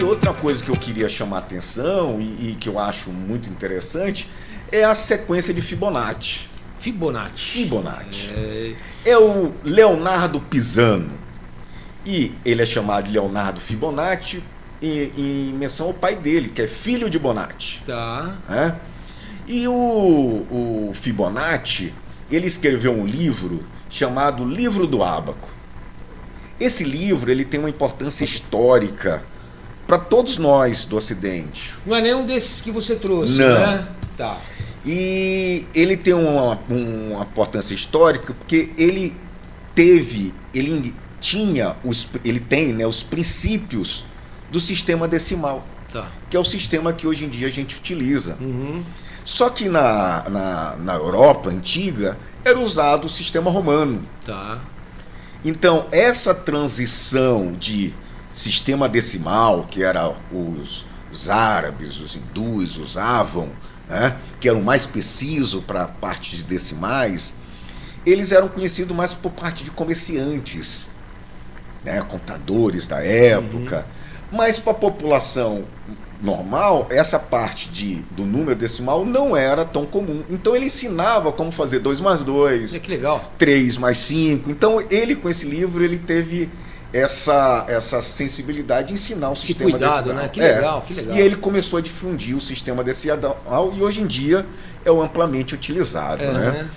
outra coisa que eu queria chamar a atenção e que eu acho muito interessante é a sequência de Fibonacci. Fibonacci. É o Leonardo Pisano. E ele é chamado de Leonardo Fibonacci em menção ao pai dele, que é filho de Bonatti. Tá. E o Fibonacci, ele escreveu um livro chamado Livro do Ábaco. Esse livro ele tem uma importância histórica para todos nós do Ocidente. Não é nenhum desses que você trouxe, não, né? Tá. E ele tem uma importância histórica porque ele tem, né, os princípios do sistema decimal, tá, que é o sistema que hoje em dia a gente utiliza. Só que na Europa antiga era usado o sistema romano. Tá. Então, essa transição de sistema decimal, que era os árabes, os hindus usavam, né, que eram mais preciso para partes decimais, eles eram conhecidos mais por parte de comerciantes, né, contadores da época. Mas para a população normal, essa parte do número decimal não era tão comum. Então ele ensinava como fazer 2 mais 2, que legal, 3 mais 5. Então ele, com esse livro, ele teve essa sensibilidade de ensinar o sistema cuidado, decimal. Né? Que legal, que legal. E ele começou a difundir o sistema decimal e hoje em dia é o amplamente utilizado. Né?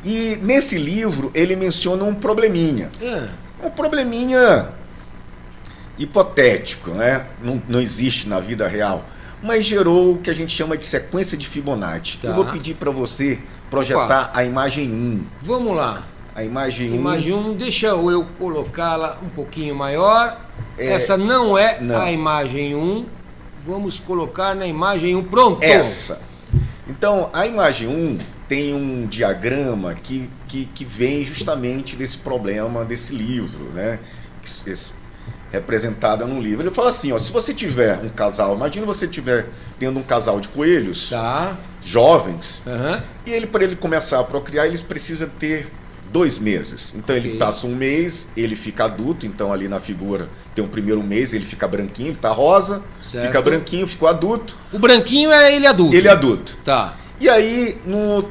E nesse livro ele menciona um probleminha. Um probleminha hipotético, né? Não existe na vida real, mas gerou o que a gente chama de sequência de Fibonacci. Tá. Eu vou pedir para você projetar a imagem 1. Vamos lá. A imagem 1. Imagem 1, deixa eu colocá-la um pouquinho maior. Essa não é a imagem 1. Vamos colocar na imagem 1. Pronto. Essa. Então, a imagem 1 tem um diagrama que vem justamente desse problema desse livro, né? Representada no livro. Ele fala assim, ó, se você tiver um casal, imagina você tendo um casal de coelhos, tá, jovens, e para ele começar a procriar, eles precisam ter 2 meses. Então ele passa 1 mês, ele fica adulto, então ali na figura tem o primeiro mês, ele fica branquinho, ele tá rosa, fica branquinho, ficou adulto. O branquinho é ele adulto? Ele é adulto. Tá. E aí, no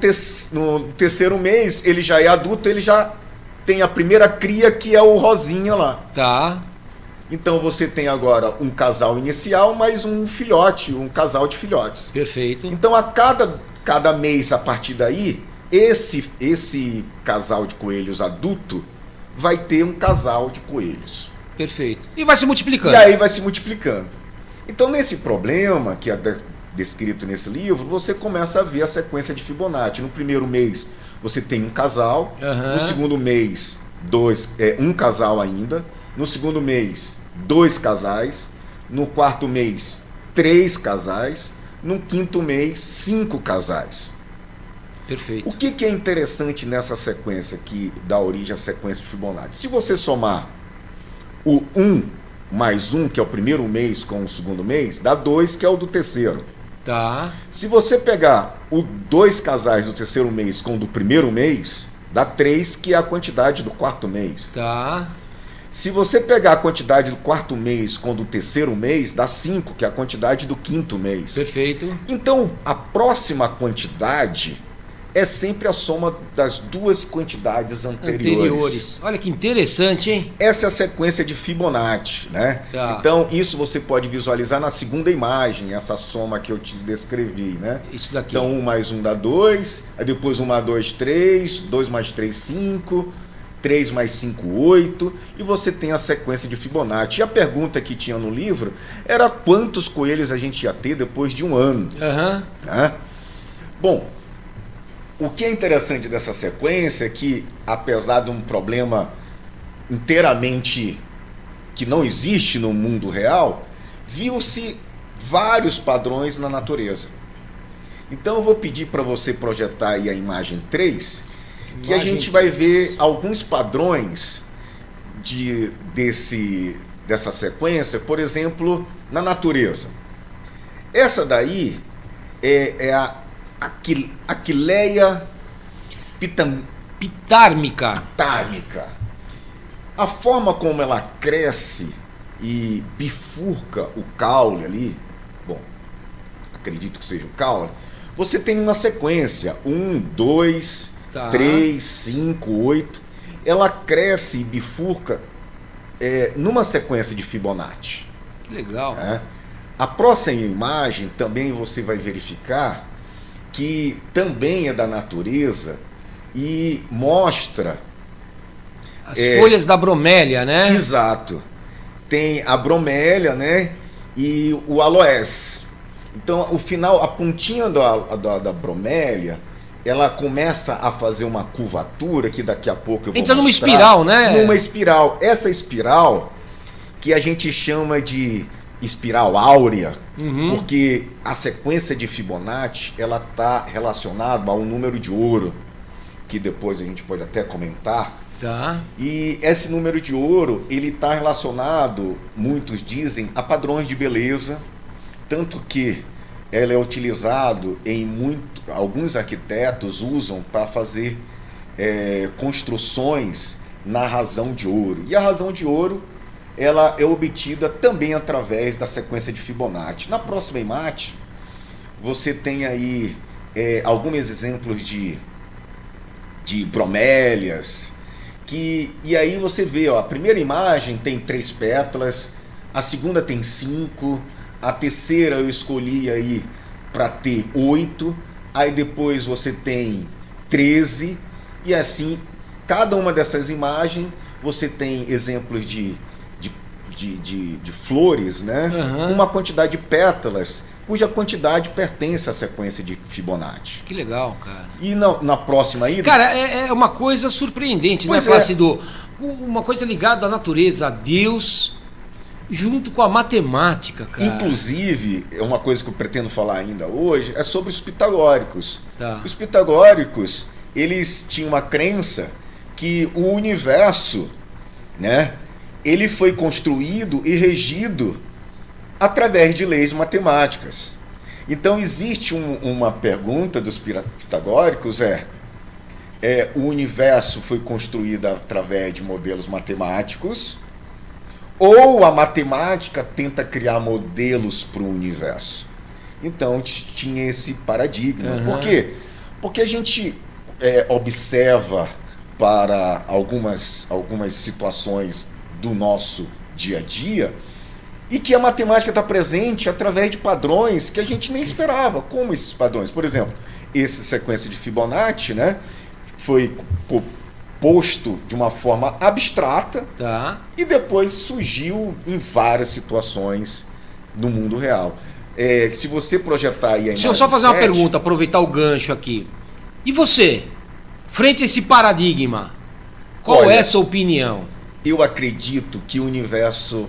terceiro mês, ele já é adulto, ele já tem a primeira cria, que é o rosinha lá. Tá. Então você tem agora um casal inicial, mais um filhote, um casal de filhotes. Perfeito. Então a cada mês, a partir daí, esse casal de coelhos adulto vai ter um casal de coelhos. Perfeito. E vai se multiplicando. E aí vai se multiplicando. Então nesse problema, que é descrito nesse livro, você começa a ver a sequência de Fibonacci. No primeiro mês você tem um casal, no segundo mês um casal ainda, no segundo mês 2 casais, no quarto mês 3 casais, no quinto mês 5 casais. Perfeito. O que é interessante nessa sequência que dá origem à sequência de Fibonacci? Se você somar o 1 mais 1, que é o primeiro mês, com o segundo mês, dá 2, que é o do terceiro. Tá. Se você pegar os 2 casais do terceiro mês com o do primeiro mês, dá 3, que é a quantidade do quarto mês. Tá. Se você pegar a quantidade do quarto mês com o do terceiro mês, dá 5, que é a quantidade do quinto mês. Perfeito. Então, a próxima quantidade é sempre a soma das 2 quantidades anteriores. Olha que interessante, hein? Essa é a sequência de Fibonacci, né? Tá. Então, isso você pode visualizar na segunda imagem, essa soma que eu te descrevi, né? Isso daqui. Então, 1 mais 1 dá 2, aí depois 1 mais 2, 3, 2 mais 3, 5... 3 mais 5, 8, e você tem a sequência de Fibonacci. E a pergunta que tinha no livro era quantos coelhos a gente ia ter depois de 1 ano. Né? Bom, o que é interessante dessa sequência é que, apesar de um problema inteiramente que não existe no mundo real, viu-se vários padrões na natureza. Então eu vou pedir para você projetar aí a imagem 3, que a gente vai ver alguns padrões dessa sequência, por exemplo, na natureza. Essa daí é a Aquileia pitármica. A forma como ela cresce e bifurca o caule ali, bom, acredito que seja o caule, você tem uma sequência, 1, 2, 3, 5, 8, ela cresce e bifurca numa sequência de Fibonacci. Que legal. A próxima imagem também você vai verificar que também é da natureza e mostra as folhas da bromélia, né? Exato. Tem a bromélia, né? E o aloés. Então, o final, a pontinha da bromélia, ela começa a fazer uma curvatura que daqui a pouco eu vou entra numa mostrar, espiral, né? Numa espiral. Essa espiral que a gente chama de espiral áurea, porque a sequência de Fibonacci, ela está relacionada ao número de ouro, que depois a gente pode até comentar. Tá. E esse número de ouro, ele está relacionado, muitos dizem, a padrões de beleza, tanto que ela é utilizado alguns arquitetos usam para fazer construções na razão de ouro. E a razão de ouro, ela é obtida também através da sequência de Fibonacci. Na próxima imagem, você tem aí alguns exemplos de bromélias, e aí você vê, ó, a primeira imagem tem 3 pétalas, a segunda tem 5, a terceira eu escolhi aí para ter 8, aí depois você tem 13, e assim, cada uma dessas imagens você tem exemplos de flores, né? Com uma quantidade de pétalas, cuja quantidade pertence à sequência de Fibonacci. Que legal, cara. E na próxima aí... Cara, é uma coisa surpreendente, né, Plácido? Uma coisa ligada à natureza, a Deus, junto com a matemática, cara. Inclusive, é uma coisa que eu pretendo falar ainda hoje, é sobre os pitagóricos. Tá. Os pitagóricos, eles tinham uma crença que o universo, né, ele foi construído e regido através de leis matemáticas. Então existe uma pergunta dos pitagóricos, o universo foi construído através de modelos matemáticos, ou a matemática tenta criar modelos para o universo? Então tinha esse paradigma. Por quê? Porque a gente observa para algumas situações do nosso dia a dia, e que a matemática está presente através de padrões que a gente nem esperava. Como esses padrões? Por exemplo, essa sequência de Fibonacci, né, foi posto de uma forma abstrata, tá, e depois surgiu em várias situações no mundo real. Se você projetar aí a imagem... Deixa eu só fazer uma pergunta, aproveitar o gancho aqui. E você, frente a esse paradigma, qual é a sua opinião? Eu acredito que o universo,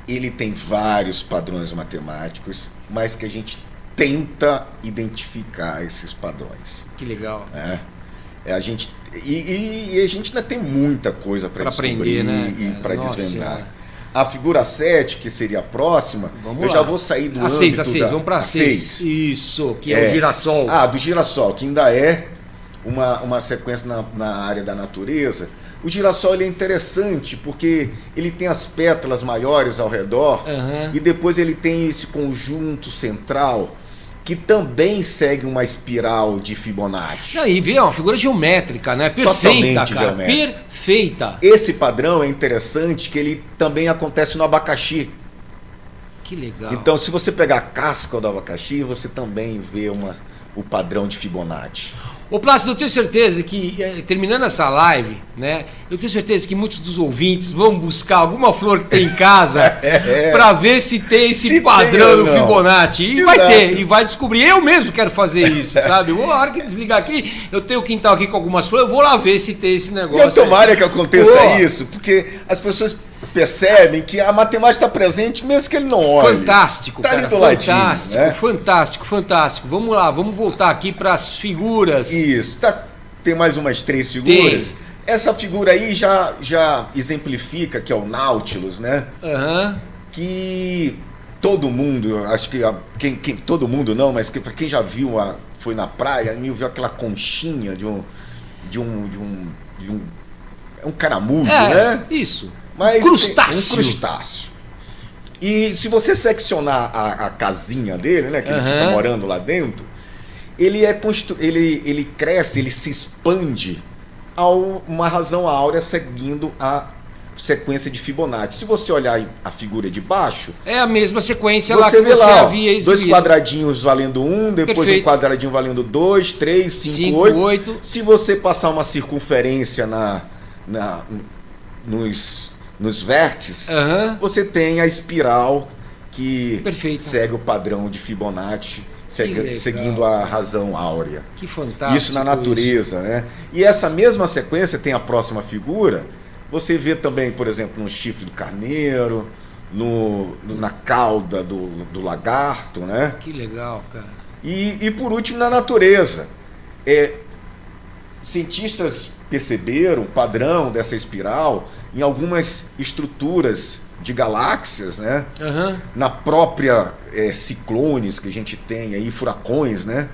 ele tem vários padrões matemáticos, mas que a gente tenta identificar esses padrões. Que legal. A gente ainda tem muita coisa para aprender, né? E para desvendar. A figura 7, que seria a próxima, já vou sair do âmbito... A 6, vamos para a 6. Isso, que é o girassol. Do girassol, que ainda é uma sequência na área da natureza. O girassol, ele é interessante porque ele tem as pétalas maiores ao redor, e depois ele tem esse conjunto central que também segue uma espiral de Fibonacci. E aí, vê, uma figura geométrica, né? Perfeita, totalmente cara. Geométrica. Perfeita. Esse padrão é interessante que ele também acontece no abacaxi. Que legal. Então, se você pegar a casca do abacaxi, você também vê o padrão de Fibonacci. Ô Plácido, eu tenho certeza que, terminando essa live, né, eu tenho certeza que muitos dos ouvintes vão buscar alguma flor que tem em casa para ver se tem esse padrão do Fibonacci. E vai ter, e vai descobrir. Eu mesmo quero fazer isso, sabe? A hora que desligar aqui, eu tenho o quintal aqui com algumas flores, eu vou lá ver se tem esse negócio. E tomara que aconteça isso, porque as pessoas percebem que a matemática está presente mesmo que ele não olhe. Fantástico, tá, cara, ali do fantástico, ladinho, né? fantástico. Vamos lá, vamos voltar aqui para as figuras. Isso, tem mais umas 3 figuras. Tem. Essa figura aí já exemplifica que é o Nautilus, né? Que todo mundo, acho que todo mundo não, mas que para quem já viu, foi na praia, viu aquela conchinha de um caramujo, né? Isso. Mas crustáceo. Um crustáceo. E se você seccionar a casinha dele, né, que ele fica morando lá dentro, ele cresce, ele se expande a uma razão áurea seguindo a sequência de Fibonacci. Se você olhar a figura de baixo, é a mesma sequência lá que vê você lá, havia exibido. 2 quadradinhos valendo 1, depois Perfeito. um quadradinho valendo 2, 3, 5, 8. Se você passar uma circunferência nos vértices, você tem a espiral que segue o padrão de Fibonacci, seguindo a razão áurea. Que fantástico. Isso na natureza, né? E essa mesma sequência tem a próxima figura. Você vê também, por exemplo, no chifre do carneiro, na cauda do lagarto, né? Que legal, cara. E por último, na natureza. Cientistas perceberam o padrão dessa espiral em algumas estruturas de galáxias, né? Na própria ciclones que a gente tem aí, furacões, né?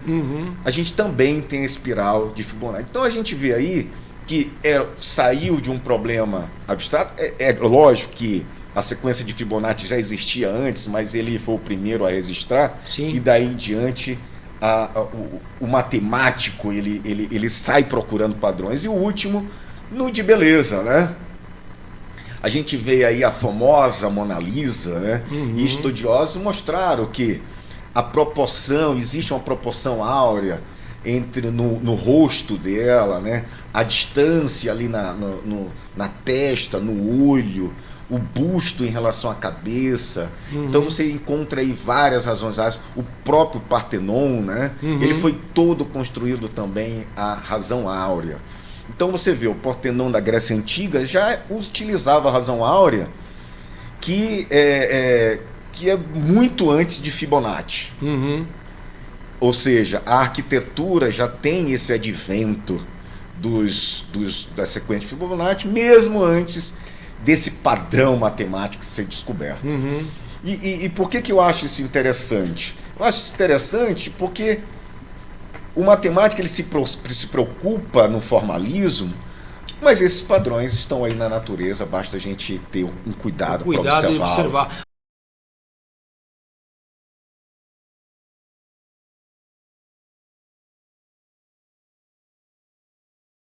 A gente também tem a espiral de Fibonacci. Então a gente vê aí que saiu de um problema abstrato. É lógico que a sequência de Fibonacci já existia antes, mas ele foi o primeiro a registrar. Sim. E daí em diante o matemático ele sai procurando padrões. E o último, no de beleza, né? A gente vê aí a famosa Mona Lisa, né? E estudiosos mostraram que existe uma proporção áurea no rosto dela, né? A distância ali na testa, no olho, o busto em relação à cabeça. Então você encontra aí várias razões. O próprio Partenon, né? Ele foi todo construído também a razão áurea. Então você vê, o Partenon da Grécia Antiga já utilizava a razão áurea, que é muito antes de Fibonacci. Ou seja, a arquitetura já tem esse advento da sequência de Fibonacci, mesmo antes desse padrão matemático ser descoberto. E por que eu acho isso interessante? Eu acho isso interessante porque o matemático ele se preocupa no formalismo, mas esses padrões estão aí na natureza, basta a gente ter um cuidado para observar.